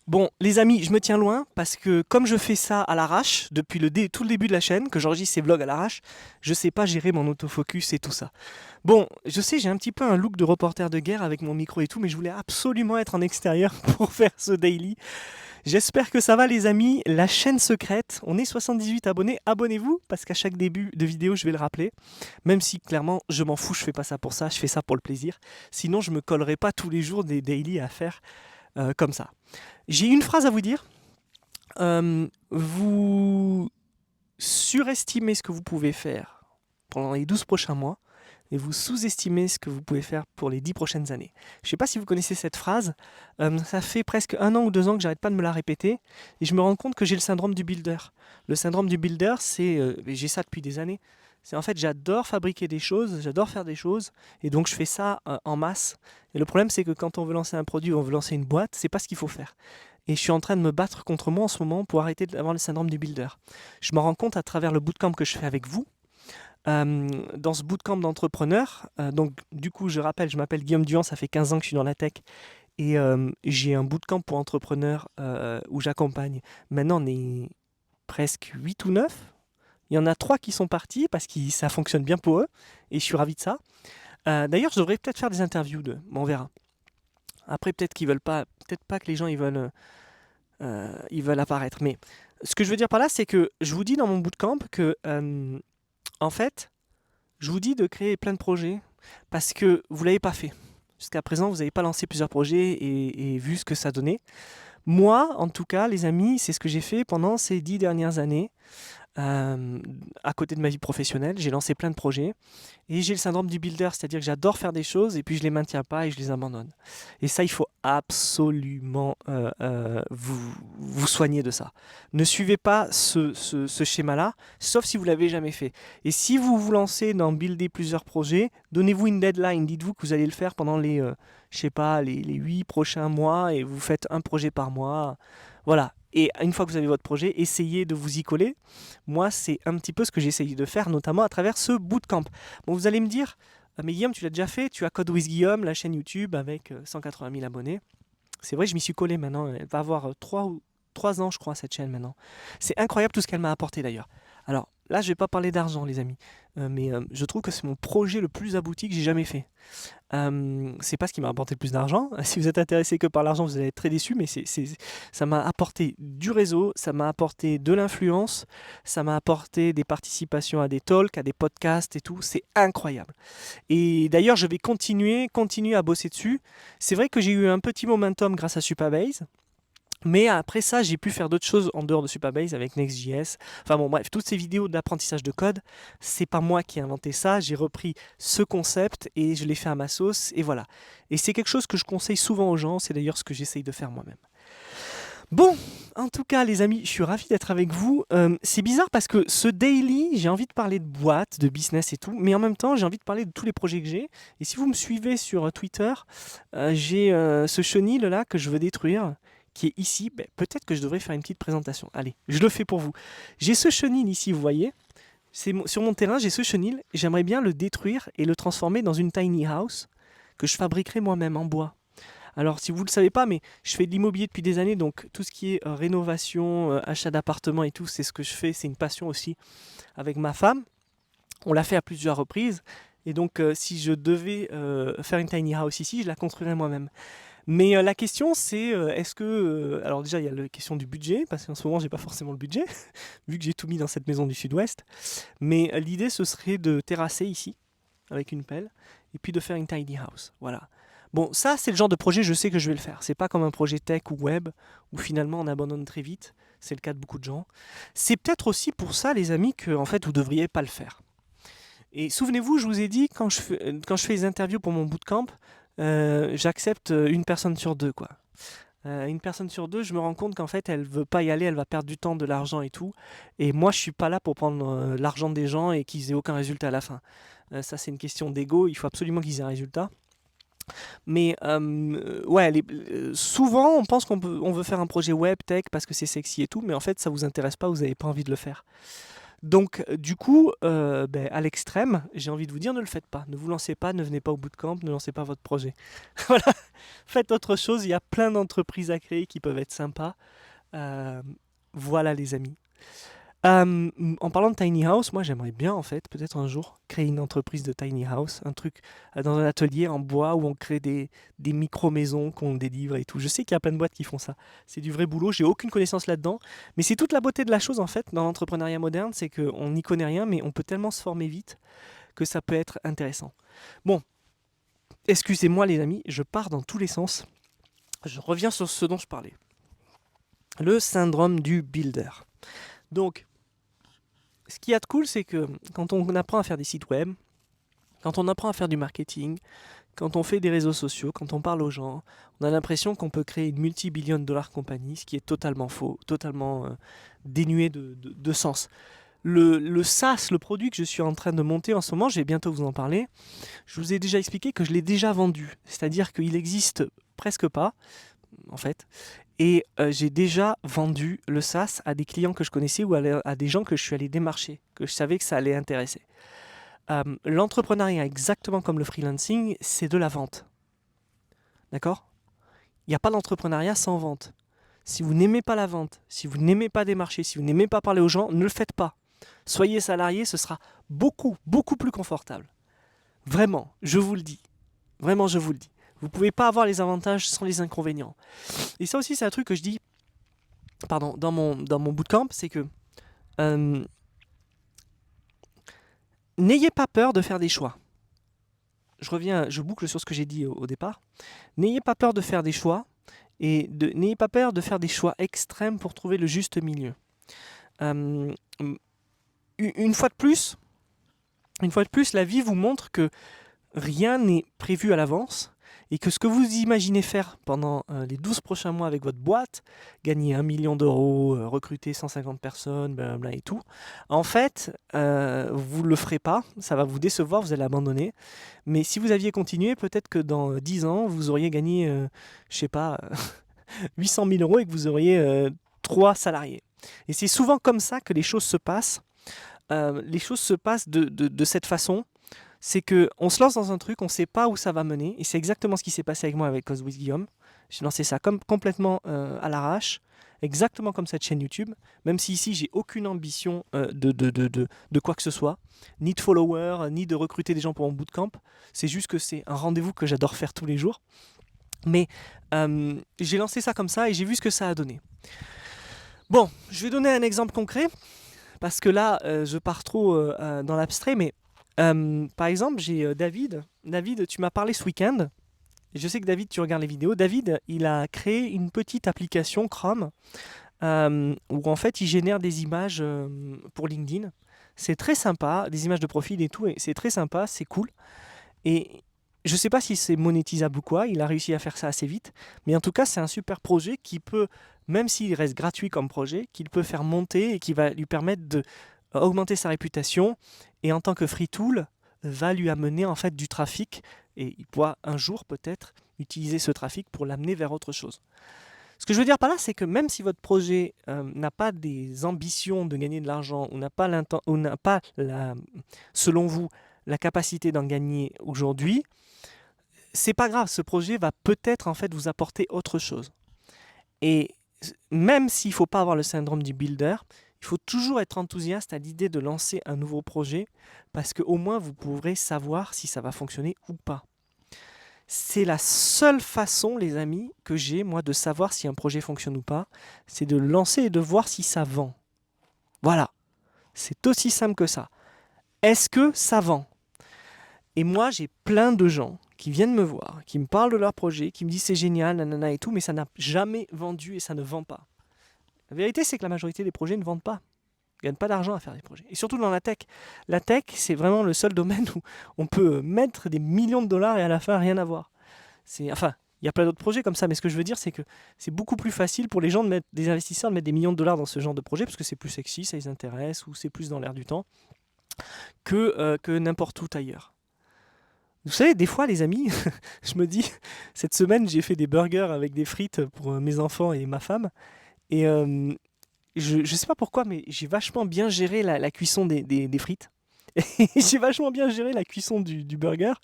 Bon, les amis, je me tiens loin parce que comme je fais ça à l'arrache depuis tout le début de la chaîne, que j'enregistre ces vlogs à l'arrache, je sais pas gérer mon autofocus et tout ça. Bon, je sais, j'ai un petit peu un look de reporter de guerre avec mon micro et tout, mais je voulais absolument être en extérieur pour faire ce daily. J'espère que ça va les amis, la chaîne secrète, on est 78 abonnés, abonnez-vous parce qu'à chaque début de vidéo je vais le rappeler, même si clairement je m'en fous, je fais pas ça pour ça, je fais ça pour le plaisir, sinon je me collerai pas tous les jours des daily à faire comme ça. J'ai une phrase à vous dire. Vous surestimez ce que vous pouvez faire pendant les 12 prochains mois et vous sous-estimez ce que vous pouvez faire pour les 10 prochaines années. Je ne sais pas si vous connaissez cette phrase. Ça fait presque 1 an ou 2 ans que j'arrête pas de me la répéter et je me rends compte que j'ai le syndrome du builder. Le syndrome du builder, j'ai ça depuis des années. C'est en fait, j'adore fabriquer des choses, j'adore faire des choses, et donc je fais ça en masse. Et le problème, c'est que quand on veut lancer un produit, on veut lancer une boîte, c'est pas ce qu'il faut faire. Et je suis en train de me battre contre moi en ce moment pour arrêter d'avoir le syndrome du builder. Je me rends compte à travers le bootcamp que je fais avec vous. Dans ce bootcamp d'entrepreneurs, donc du coup je rappelle, je m'appelle Guillaume Duhan, ça fait 15 ans que je suis dans la tech et j'ai un bootcamp pour entrepreneurs où j'accompagne. Maintenant on est presque 8 ou 9. Il y en a 3 qui sont partis parce que ça fonctionne bien pour eux et je suis ravi de ça. D'ailleurs je devrais peut-être faire des interviews d'eux, mais on verra. Après peut-être qu'ils veulent pas, peut-être pas que les gens ils veulent apparaître. Mais ce que je veux dire par là, c'est que je vous dis dans mon bootcamp que, en fait, je vous dis de créer plein de projets parce que vous ne l'avez pas fait. Jusqu'à présent, vous n'avez pas lancé plusieurs projets et vu ce que ça donnait. Moi, en tout cas, les amis, c'est ce que j'ai fait pendant ces 10 dernières années. Euh, à côté de ma vie professionnelle, j'ai lancé plein de projets et j'ai le syndrome du builder, c'est-à-dire que j'adore faire des choses et puis je les maintiens pas et je les abandonne. Et ça, il faut absolument vous soigner de ça. Ne suivez pas ce schéma-là, sauf si vous l'avez jamais fait. Et si vous vous lancez dans builder plusieurs projets, donnez-vous une deadline. Dites-vous que vous allez le faire pendant je sais pas, les 8 prochains mois et vous faites un projet par mois. Voilà. Et une fois que vous avez votre projet, essayez de vous y coller. Moi, c'est un petit peu ce que j'ai essayé de faire, notamment à travers ce bootcamp. Bon, vous allez me dire, ah, mais Guillaume, tu l'as déjà fait, tu as Code with Guillaume, la chaîne YouTube avec 180 000 abonnés. C'est vrai, je m'y suis collé maintenant. Elle va avoir 3 ans, je crois, cette chaîne maintenant. C'est incroyable tout ce qu'elle m'a apporté d'ailleurs. Alors là, je vais pas parler d'argent, les amis, mais je trouve que c'est mon projet le plus abouti que j'ai jamais fait. C'est pas ce qui m'a apporté le plus d'argent. Si vous êtes intéressé que par l'argent, vous allez être très déçu, mais ça m'a apporté du réseau, ça m'a apporté de l'influence, ça m'a apporté des participations à des talks, à des podcasts et tout. C'est incroyable. Et d'ailleurs, je vais continuer à bosser dessus. C'est vrai que j'ai eu un petit momentum grâce à Supabase. Mais après ça, j'ai pu faire d'autres choses en dehors de Supabase avec Next.js. Enfin bon, bref, toutes ces vidéos d'apprentissage de code, c'est pas moi qui ai inventé ça. J'ai repris ce concept et je l'ai fait à ma sauce et voilà. Et c'est quelque chose que je conseille souvent aux gens. C'est d'ailleurs ce que j'essaye de faire moi-même. Bon, en tout cas, les amis, je suis ravi d'être avec vous. C'est bizarre parce que ce daily, j'ai envie de parler de boîte, de business et tout, mais en même temps, j'ai envie de parler de tous les projets que j'ai. Et si vous me suivez sur Twitter, j'ai ce chenil là que je veux détruire, qui est ici. Ben, peut-être que je devrais faire une petite présentation. Allez, je le fais pour vous. J'ai ce chenil ici, vous voyez. Sur mon terrain, j'ai ce chenil. J'aimerais bien le détruire et le transformer dans une tiny house que je fabriquerai moi-même en bois. Alors, si vous ne le savez pas, mais je fais de l'immobilier depuis des années, donc tout ce qui est rénovation, achat d'appartements et tout, c'est ce que je fais, c'est une passion aussi avec ma femme. On l'a fait à plusieurs reprises, et donc si je devais faire une tiny house ici, je la construirais moi-même. Mais la question c'est, est-ce que... alors déjà, il y a la question du budget, parce qu'en ce moment, j'ai pas forcément le budget, vu que j'ai tout mis dans cette maison du sud-ouest. Mais l'idée, ce serait de terrasser ici, avec une pelle, et puis de faire une tiny house. Voilà. Bon, ça, c'est le genre de projet, je sais que je vais le faire. C'est pas comme un projet tech ou web, où finalement on abandonne très vite. C'est le cas de beaucoup de gens. C'est peut-être aussi pour ça, les amis, que en fait, vous devriez pas le faire. Et souvenez-vous, je vous ai dit, quand je fais les interviews pour mon bootcamp, j'accepte une personne sur deux, quoi. Une personne sur deux, je me rends compte qu'en fait, elle veut pas y aller, elle va perdre du temps, de l'argent et tout. Et moi, je suis pas là pour prendre l'argent des gens et qu'ils aient aucun résultat à la fin. Ça, c'est une question d'ego. Il faut absolument qu'ils aient un résultat. Mais ouais, souvent, on pense on veut faire un projet web, tech, parce que c'est sexy et tout, mais en fait, ça vous intéresse pas, vous n'avez pas envie de le faire. Donc, du coup, à l'extrême, j'ai envie de vous dire, ne le faites pas. Ne vous lancez pas, ne venez pas au bootcamp, ne lancez pas votre projet. Voilà, faites autre chose. Il y a plein d'entreprises à créer qui peuvent être sympas. Euh, voilà, les amis. En parlant de tiny house, moi j'aimerais bien en fait, peut-être un jour, créer une entreprise de tiny house, un truc dans un atelier en bois où on crée des micro-maisons qu'on délivre et tout. Je sais qu'il y a plein de boîtes qui font ça. C'est du vrai boulot, j'ai aucune connaissance là-dedans, mais c'est toute la beauté de la chose en fait dans l'entrepreneuriat moderne, c'est qu'on n'y connaît rien, mais on peut tellement se former vite que ça peut être intéressant. Bon, excusez-moi les amis, je pars dans tous les sens. Je reviens sur ce dont je parlais. Le syndrome du builder. Donc, ce qu'il y a de cool, c'est que quand on apprend à faire des sites web, quand on apprend à faire du marketing, quand on fait des réseaux sociaux, quand on parle aux gens, on a l'impression qu'on peut créer une multi-billion dollar compagnie, ce qui est totalement faux, totalement dénué de sens. Le SaaS, le produit que je suis en train de monter en ce moment, je vais bientôt vous en parler, je vous ai déjà expliqué que je l'ai déjà vendu. C'est-à-dire qu'il existe presque pas, en fait. Et j'ai déjà vendu le SaaS à des clients que je connaissais ou à des gens que je suis allé démarcher, que je savais que ça allait intéresser. L'entrepreneuriat, exactement comme le freelancing, c'est de la vente. D'accord ? Il n'y a pas d'entrepreneuriat sans vente. Si vous n'aimez pas la vente, si vous n'aimez pas démarcher, si vous n'aimez pas parler aux gens, ne le faites pas. Soyez salarié, ce sera beaucoup, beaucoup plus confortable. Vraiment, je vous le dis. Vraiment, je vous le dis. Vous ne pouvez pas avoir les avantages sans les inconvénients. Et ça aussi, c'est un truc que je dis dans mon bootcamp, c'est que n'ayez pas peur de faire des choix. Je boucle sur ce que j'ai dit au départ. N'ayez pas peur de faire des choix et n'ayez pas peur de faire des choix extrêmes pour trouver le juste milieu. Une fois de plus, la vie vous montre que rien n'est prévu à l'avance et que ce que vous imaginez faire pendant les 12 prochains mois avec votre boîte, gagner 1 million d'euros, recruter 150 personnes, blablabla et tout, en fait, vous ne le ferez pas, ça va vous décevoir, vous allez abandonner. Mais si vous aviez continué, peut-être que dans 10 ans, vous auriez gagné, je sais pas, 800 000 euros et que vous auriez 3 salariés. Et c'est souvent comme ça que les choses se passent. Les choses se passent de cette façon. C'est qu'on se lance dans un truc, on ne sait pas où ça va mener. Et c'est exactement ce qui s'est passé avec moi avec Cause with Guillaume. J'ai lancé ça complètement à l'arrache, exactement comme cette chaîne YouTube. Même si ici, j'ai aucune ambition de quoi que ce soit, ni de followers, ni de recruter des gens pour mon bootcamp. C'est juste que c'est un rendez-vous que j'adore faire tous les jours. Mais j'ai lancé ça comme ça et j'ai vu ce que ça a donné. Bon, je vais donner un exemple concret, parce que là, je pars trop dans l'abstrait, mais par exemple, j'ai David. David, tu m'as parlé ce week-end. Je sais que David, tu regardes les vidéos. David, il a créé une petite application Chrome où en fait, il génère des images pour LinkedIn. C'est très sympa, des images de profil et tout, et c'est très sympa, c'est cool. Et je ne sais pas si c'est monétisable ou quoi, il a réussi à faire ça assez vite, mais en tout cas, c'est un super projet qui peut, même s'il reste gratuit comme projet, qu'il peut faire monter et qui va lui permettre d'augmenter sa réputation, et en tant que free tool, va lui amener en fait du trafic, et il pourra un jour peut-être utiliser ce trafic pour l'amener vers autre chose. Ce que je veux dire par là, c'est que même si votre projet n'a pas des ambitions de gagner de l'argent, ou n'a pas, selon vous, la capacité d'en gagner aujourd'hui, c'est pas grave, ce projet va peut-être en fait vous apporter autre chose. Et même s'il ne faut pas avoir le syndrome du builder, il faut toujours être enthousiaste à l'idée de lancer un nouveau projet, parce qu'au moins vous pourrez savoir si ça va fonctionner ou pas. C'est la seule façon, les amis, que j'ai, moi, de savoir si un projet fonctionne ou pas, c'est de le lancer et de voir si ça vend. Voilà, c'est aussi simple que ça. Est-ce que ça vend ? Et moi, j'ai plein de gens qui viennent me voir, qui me parlent de leur projet, qui me disent c'est génial, nanana et tout, mais ça n'a jamais vendu et ça ne vend pas. La vérité, c'est que la majorité des projets ne vendent pas. Ils ne gagnent pas d'argent à faire des projets. Et surtout dans la tech. La tech, c'est vraiment le seul domaine où on peut mettre des millions de dollars et à la fin, rien avoir. Enfin, il y a plein d'autres projets comme ça, mais ce que je veux dire, c'est que c'est beaucoup plus facile pour les gens, des investisseurs, de mettre des millions de dollars dans ce genre de projet, parce que c'est plus sexy, ça les intéresse, ou c'est plus dans l'air du temps, que n'importe où ailleurs. Vous savez, des fois, les amis, je me dis, cette semaine, j'ai fait des burgers avec des frites pour mes enfants et ma femme. Et je sais pas pourquoi, mais j'ai vachement bien géré la cuisson des frites. J'ai vachement bien géré la cuisson du burger.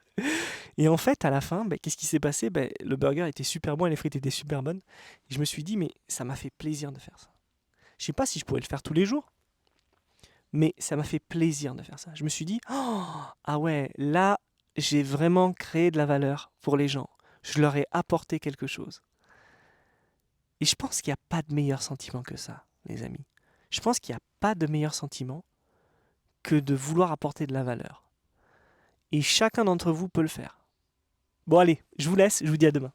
Et en fait, à la fin, qu'est-ce qui s'est passé? Le burger était super bon et les frites étaient super bonnes. Et je me suis dit, mais ça m'a fait plaisir de faire ça. Je sais pas si je pourrais le faire tous les jours, mais ça m'a fait plaisir de faire ça. Je me suis dit, oh, ah ouais, là, j'ai vraiment créé de la valeur pour les gens. Je leur ai apporté quelque chose. Et je pense qu'il n'y a pas de meilleur sentiment que ça, les amis. Je pense qu'il n'y a pas de meilleur sentiment que de vouloir apporter de la valeur. Et chacun d'entre vous peut le faire. Bon allez, je vous laisse, je vous dis à demain.